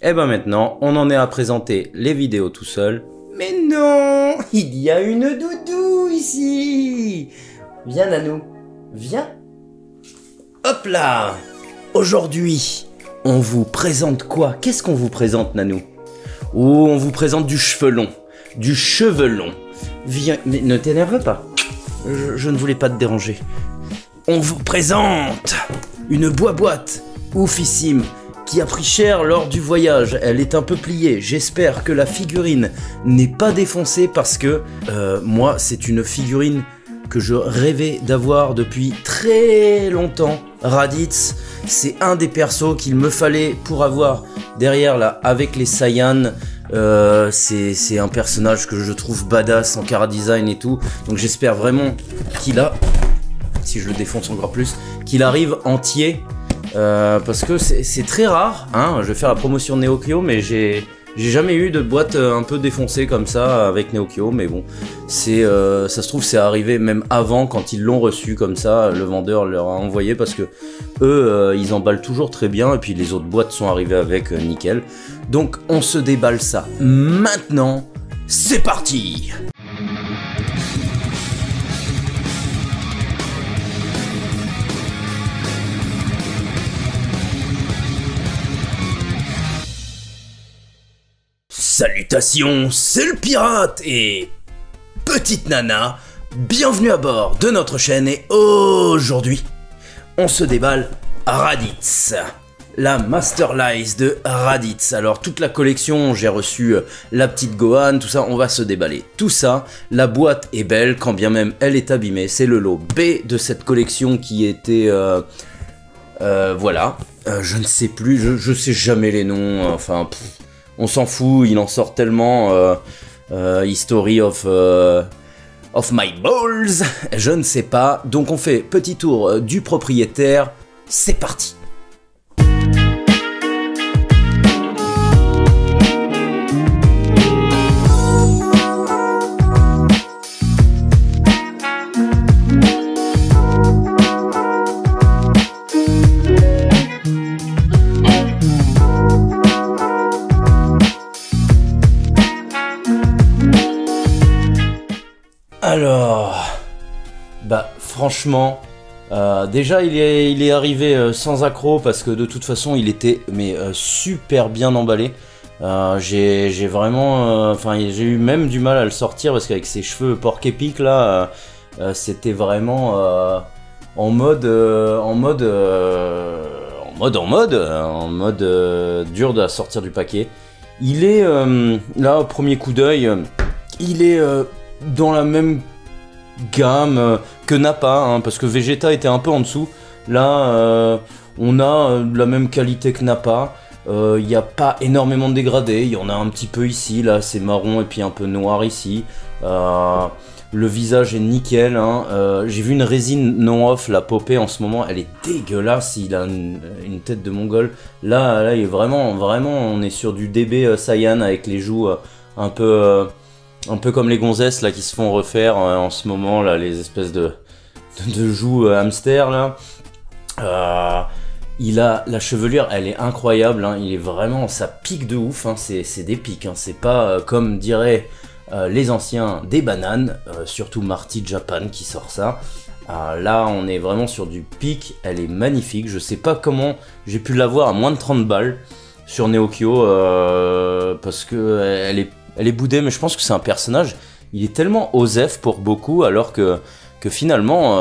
Et ben maintenant, on en est à présenter les vidéos tout seul. Mais non, il y a une doudou ici. Viens Nanou, viens. Hop là. Aujourd'hui, on vous présente quoi? Qu'est-ce qu'on vous présente Nanou? Oh, on vous présente du chevelon. Du chevelon. Viens, mais ne t'énerve pas. Je ne voulais pas te déranger. On vous présente une boîte oufissime qui a pris cher lors du voyage. Elle est un peu pliée. J'espère que la figurine n'est pas défoncée parce que moi, c'est une figurine que je rêvais d'avoir depuis très longtemps. Raditz, c'est un des persos qu'il me fallait pour avoir derrière là avec les Saiyans. C'est un personnage que je trouve badass en chara-design et tout. Donc j'espère vraiment qu'il a, si je le défonce encore plus, qu'il arrive entier. Parce que c'est très rare, hein. Je vais faire la promotion de Neokyo, mais j'ai jamais eu de boîte un peu défoncée comme ça avec Neokyo, mais bon, ça se trouve c'est arrivé même avant quand ils l'ont reçu comme ça, le vendeur leur a envoyé parce que eux ils emballent toujours très bien et puis les autres boîtes sont arrivées avec nickel. Donc on se déballe ça maintenant, c'est parti. Salutations, c'est le pirate et petite nana, bienvenue à bord de notre chaîne et aujourd'hui, on se déballe Raditz, la Master Lice de Raditz. Alors toute la collection, j'ai reçu la petite Gohan, tout ça, on va se déballer tout ça. La boîte est belle, quand bien même elle est abîmée, c'est le lot B de cette collection qui était... voilà, je ne sais plus, je sais jamais les noms, enfin... on s'en fout, il en sort tellement. History of my balls, je ne sais pas. Donc on fait petit tour du propriétaire. C'est parti. Alors, bah franchement, déjà il est arrivé sans accroc parce que de toute façon il était super bien emballé. J'ai vraiment, j'ai eu même du mal à le sortir parce qu'avec ses cheveux porc épic là, c'était vraiment en mode dur de sortir du paquet. Il est là au premier coup d'œil, il est dans la même gamme que Nappa, hein, parce que Vegeta était un peu en dessous. Là, on a la même qualité que Nappa. Il n'y a pas énormément de dégradés. Il y en a un petit peu ici. Là, c'est marron et puis un peu noir ici. Le visage est nickel. Hein. J'ai vu une résine non-off, la popée en ce moment. Elle est dégueulasse. Il a une tête de mongol. Là, il est vraiment, on est sur du DB Saiyan avec les joues un peu comme les gonzesses là qui se font refaire en ce moment là, les espèces de joues hamster là. Il a la chevelure, elle est incroyable, hein. Il est vraiment, ça pique de ouf, hein. C'est des pics, hein. C'est pas comme diraient les anciens des bananes, surtout Marty Japan qui sort ça. Là on est vraiment sur du pic, elle est magnifique. Je sais pas comment j'ai pu l'avoir à moins de 30 balles sur Neokyo parce que elle est boudée, mais je pense que c'est un personnage, il est tellement osef pour beaucoup, alors que finalement,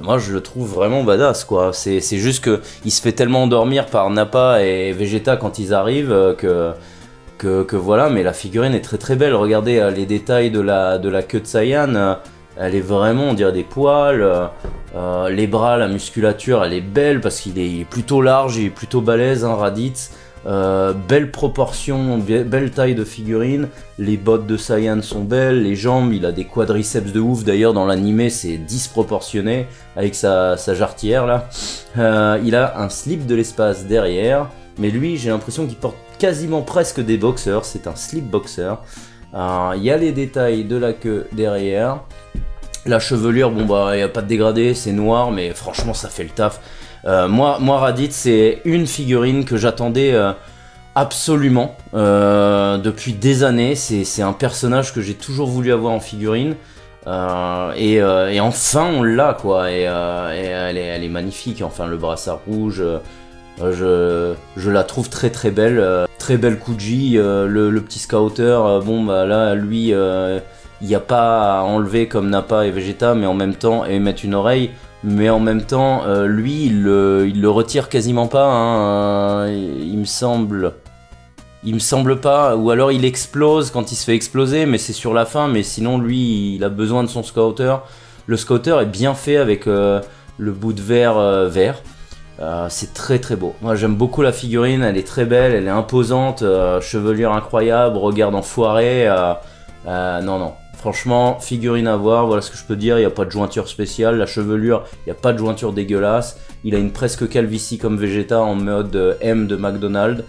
moi je le trouve vraiment badass, quoi. C'est juste que il se fait tellement endormir par Nappa et Vegeta quand ils arrivent que voilà, mais la figurine est très très belle. Regardez les détails de la queue de Saiyan, elle est vraiment, on dirait des poils. Les bras, la musculature, elle est belle parce qu'il est plutôt large, il est plutôt balèze, hein, Raditz. Belle proportion, belle taille de figurine, les bottes de Saiyan sont belles, les jambes, il a des quadriceps de ouf, d'ailleurs dans l'animé c'est disproportionné avec sa jarretière là. Il a un slip de l'espace derrière, mais lui j'ai l'impression qu'il porte quasiment presque des boxers, c'est un slip boxer. Il y a les détails de la queue derrière, la chevelure, bon bah il n'y a pas de dégradé, c'est noir, mais franchement ça fait le taf. Moi Raditz, c'est une figurine que j'attendais absolument. Depuis des années, c'est un personnage que j'ai toujours voulu avoir en figurine. Et enfin on l'a quoi, et elle est magnifique, enfin le brassard rouge, je la trouve très très belle Kuji, le petit scouter, bon bah là lui il n'y a pas à enlever comme Nappa et Vegeta, mais en même temps, et mettre une oreille, mais en même temps lui il le retire quasiment pas, hein, il me semble pas, ou alors il explose quand il se fait exploser, mais c'est sur la fin, mais sinon lui il a besoin de son scouter. Le scouter est bien fait avec le bout de verre vert. C'est très très beau. Moi j'aime beaucoup la figurine, elle est très belle, elle est imposante, chevelure incroyable, regard enfoiré. Non, franchement, figurine à voir, voilà ce que je peux dire, il n'y a pas de jointure spéciale, la chevelure, il n'y a pas de jointure dégueulasse, il a une presque calvitie comme Vegeta en mode M de McDonald's.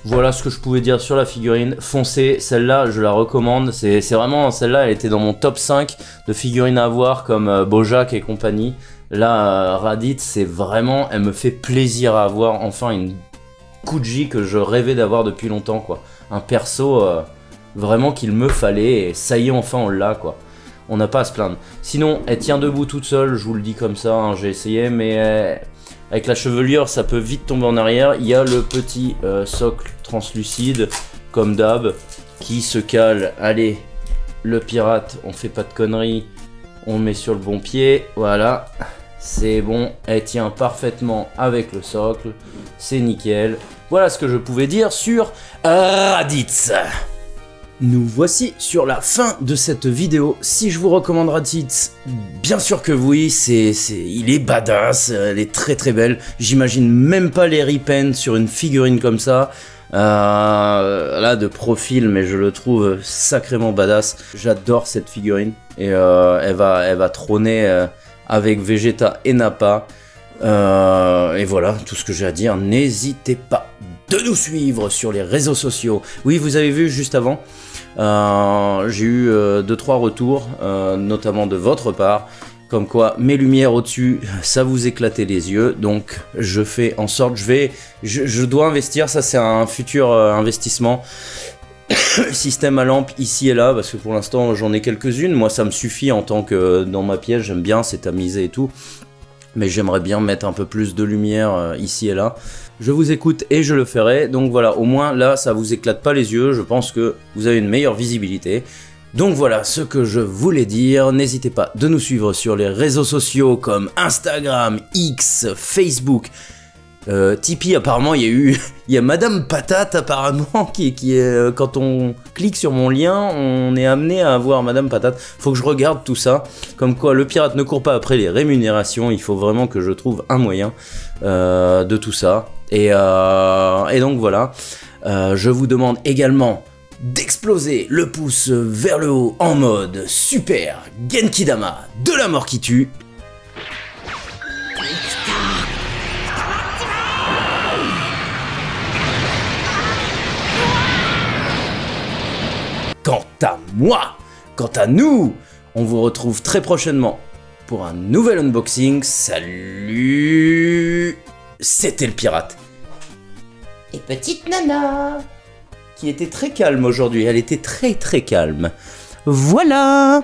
Voilà ce que je pouvais dire sur la figurine. Foncez, celle-là je la recommande, c'est vraiment, celle-là elle était dans mon top 5 de figurines à voir comme Bojack et compagnie. Là Raditz, c'est vraiment, elle me fait plaisir à avoir, enfin une Kuji que je rêvais d'avoir depuis longtemps quoi. Un perso vraiment qu'il me fallait, et ça y est enfin on l'a quoi. On n'a pas à se plaindre. Sinon elle tient debout toute seule, je vous le dis comme ça, hein, j'ai essayé, mais avec la chevelure, ça peut vite tomber en arrière. Il y a le petit socle translucide, comme d'hab, qui se cale. Allez, le pirate, on fait pas de conneries. On met sur le bon pied. Voilà, c'est bon. Elle tient parfaitement avec le socle. C'est nickel. Voilà ce que je pouvais dire sur Raditz. Nous voici sur la fin de cette vidéo. Si je vous recommande Raditz, bien sûr que oui, il est badass, elle est très très belle. J'imagine même pas les repaint sur une figurine comme ça. Là de profil, mais je le trouve sacrément badass. J'adore cette figurine et elle va trôner avec Vegeta et Nappa. Et voilà, tout ce que j'ai à dire. N'hésitez pas de nous suivre sur les réseaux sociaux. Oui, vous avez vu juste avant, j'ai eu 2-3 retours, notamment de votre part, comme quoi mes lumières au-dessus, ça vous éclatait les yeux, donc je fais en sorte, je dois investir, ça c'est un futur investissement, système à lampe ici et là, parce que pour l'instant j'en ai quelques-unes, moi ça me suffit en tant que dans ma pièce, j'aime bien, c'est tamisé et tout, mais j'aimerais bien mettre un peu plus de lumière ici et là. Je vous écoute et je le ferai, donc voilà, au moins là ça vous éclate pas les yeux, je pense que vous avez une meilleure visibilité. Donc voilà ce que je voulais dire, n'hésitez pas de nous suivre sur les réseaux sociaux comme Instagram, X, Facebook, Tipeee. Apparemment il y a Madame Patate apparemment qui est, quand on clique sur mon lien, on est amené à avoir Madame Patate. Faut que je regarde tout ça, comme quoi le pirate ne court pas après les rémunérations, il faut vraiment que je trouve un moyen de tout ça. Et donc voilà, je vous demande également d'exploser le pouce vers le haut en mode super Genkidama de la mort qui tue. Quant à moi, quant à nous, on vous retrouve très prochainement pour un nouvel unboxing. Salut, c'était le pirate. Et petite nana qui était très calme aujourd'hui, elle était très très calme. Voilà.